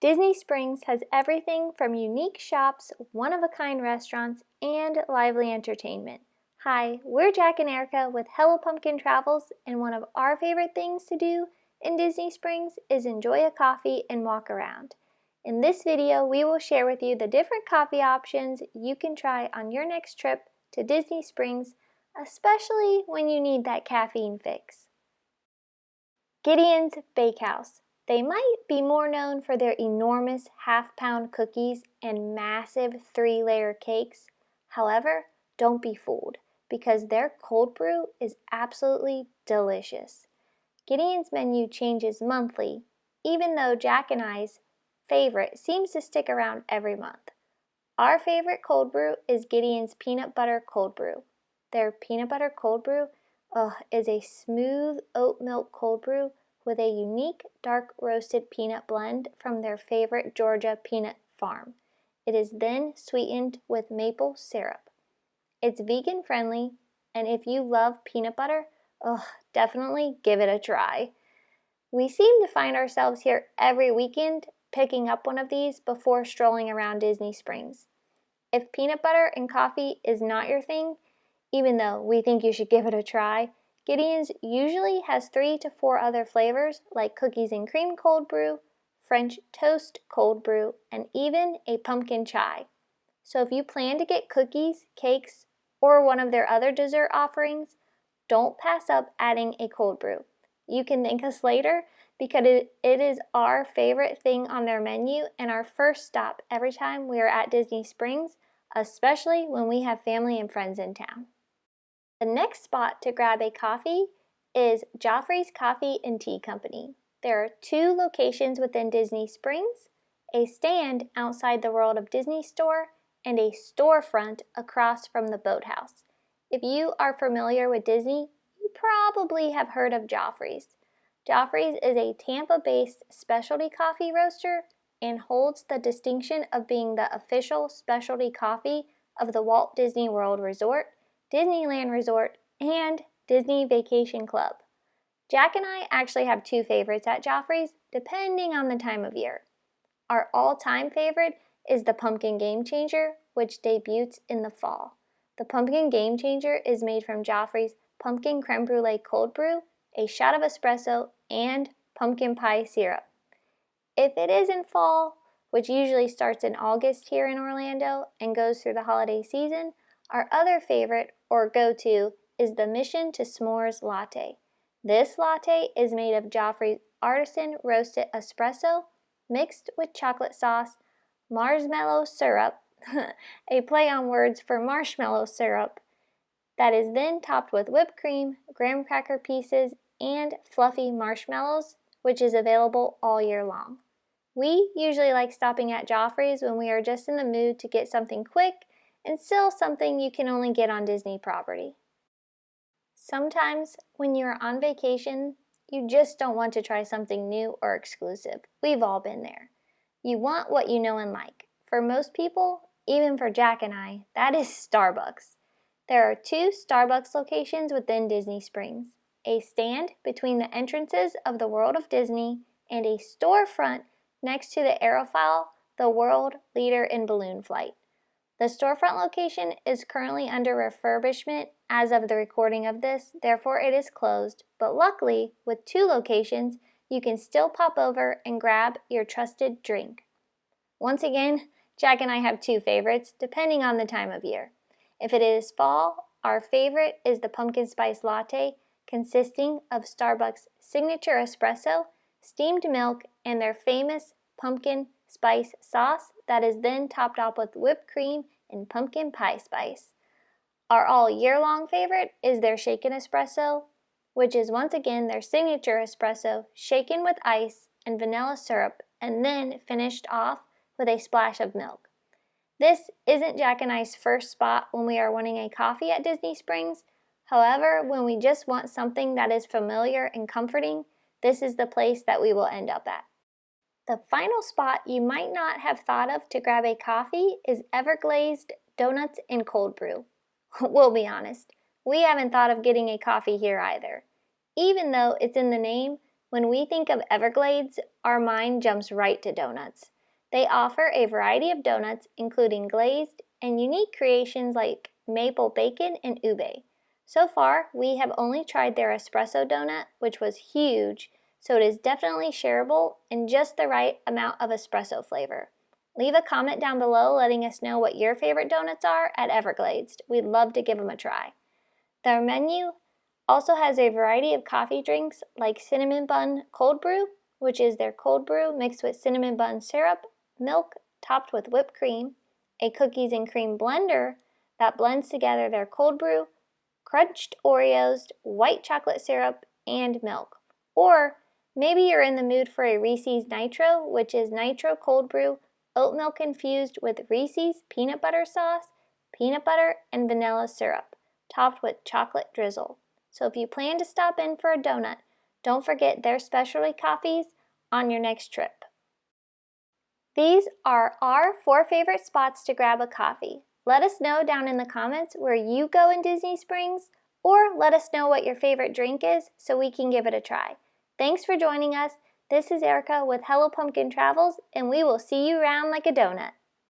Disney Springs has everything from unique shops, one-of-a-kind restaurants, and lively entertainment. Hi, we're Jack and Erica with Hello Pumpkin Travels, and one of our favorite things to do in Disney Springs is enjoy a coffee and walk around. In this video, we will share with you the different coffee options you can try on your next trip to Disney Springs, especially when you need that caffeine fix. Gideon's Bakehouse. They might be more known for their enormous half-pound cookies and massive 3-layer cakes. However, don't be fooled, because their cold brew is absolutely delicious. Gideon's menu changes monthly, even though Jack and I's favorite seems to stick around every month. Our favorite cold brew is Gideon's Peanut Butter Cold Brew. Their Peanut Butter Cold Brew is a smooth oat milk cold brew with a unique dark roasted peanut blend from their favorite Georgia peanut farm. It is then sweetened with maple syrup. It's vegan friendly, and if you love peanut butter, definitely give it a try. We seem to find ourselves here every weekend picking up one of these before strolling around Disney Springs. If peanut butter and coffee is not your thing, even though we think you should give it a try, Gideon's usually has 3 to 4 other flavors like cookies and cream cold brew, French toast cold brew, and even a pumpkin chai. So if you plan to get cookies, cakes, or one of their other dessert offerings, don't pass up adding a cold brew. You can thank us later because it is our favorite thing on their menu and our first stop every time we are at Disney Springs, especially when we have family and friends in town. The next spot to grab a coffee is Joffrey's Coffee and Tea Company. There are 2 locations within Disney Springs, a stand outside the World of Disney store, and a storefront across from the boathouse. If you are familiar with Disney, you probably have heard of Joffrey's. Joffrey's is a Tampa-based specialty coffee roaster and holds the distinction of being the official specialty coffee of the Walt Disney World Resort, Disneyland Resort, and Disney Vacation Club. Jack and I actually have 2 favorites at Joffrey's, depending on the time of year. Our all-time favorite is the Pumpkin Game Changer, which debuts in the fall. The Pumpkin Game Changer is made from Joffrey's Pumpkin Creme Brulee Cold Brew, a shot of espresso, and pumpkin pie syrup. If it is in fall, which usually starts in August here in Orlando and goes through the holiday season, our other favorite, or go-to, is the Mission to S'mores Latte. This latte is made of Joffrey's artisan roasted espresso mixed with chocolate sauce, marshmallow syrup, a play on words for marshmallow syrup, that is then topped with whipped cream, graham cracker pieces, and fluffy marshmallows, which is available all year long. We usually like stopping at Joffrey's when we are just in the mood to get something quick and still something you can only get on Disney property. Sometimes when you are on vacation, you just don't want to try something new or exclusive. We've all been there. You want what you know and like. For most people, even for Jack and I, that is Starbucks. There are 2 Starbucks locations within Disney Springs, a stand between the entrances of the World of Disney and a storefront next to the Aerophile, the world leader in balloon flight. The storefront location is currently under refurbishment as of the recording of this, therefore it is closed, but luckily, with 2 locations, you can still pop over and grab your trusted drink. Once again, Jack and I have 2 favorites, depending on the time of year. If it is fall, our favorite is the pumpkin spice latte, consisting of Starbucks' signature espresso, steamed milk, and their famous pumpkin spice sauce that is then topped off with whipped cream and pumpkin pie spice. Our all year long favorite is their shaken espresso, which is once again their signature espresso shaken with ice and vanilla syrup and then finished off with a splash of milk. This isn't Jack and I's first spot when we are wanting a coffee at Disney Springs. However, when we just want something that is familiar and comforting, this is the place that we will end up at. The final spot you might not have thought of to grab a coffee is Everglazed Donuts and Cold Brew. We'll be honest, we haven't thought of getting a coffee here either. Even though it's in the name, When we think of Everglades, our mind jumps right to donuts. They offer a variety of donuts, including glazed and unique creations like maple bacon and ube. So far, we have only tried their espresso donut, which was huge, so it is definitely shareable and just the right amount of espresso flavor. Leave a comment down below letting us know what your favorite donuts are at Everglades. We'd love to give them a try. Their menu also has a variety of coffee drinks like cinnamon bun cold brew, which is their cold brew mixed with cinnamon bun syrup, milk topped with whipped cream, a cookies and cream blender that blends together their cold brew, crunched Oreos, white chocolate syrup, and milk. Or maybe you're in the mood for a Reese's Nitro, which is nitro cold brew, oat milk infused with Reese's peanut butter sauce, peanut butter, and vanilla syrup, topped with chocolate drizzle. So if you plan to stop in for a donut, don't forget their specialty coffees on your next trip. These are our 4 favorite spots to grab a coffee. Let us know down in the comments where you go in Disney Springs, or let us know what your favorite drink is so we can give it a try. Thanks for joining us. This is Erica with Hello Pumpkin Travels, and we will see you around like a donut.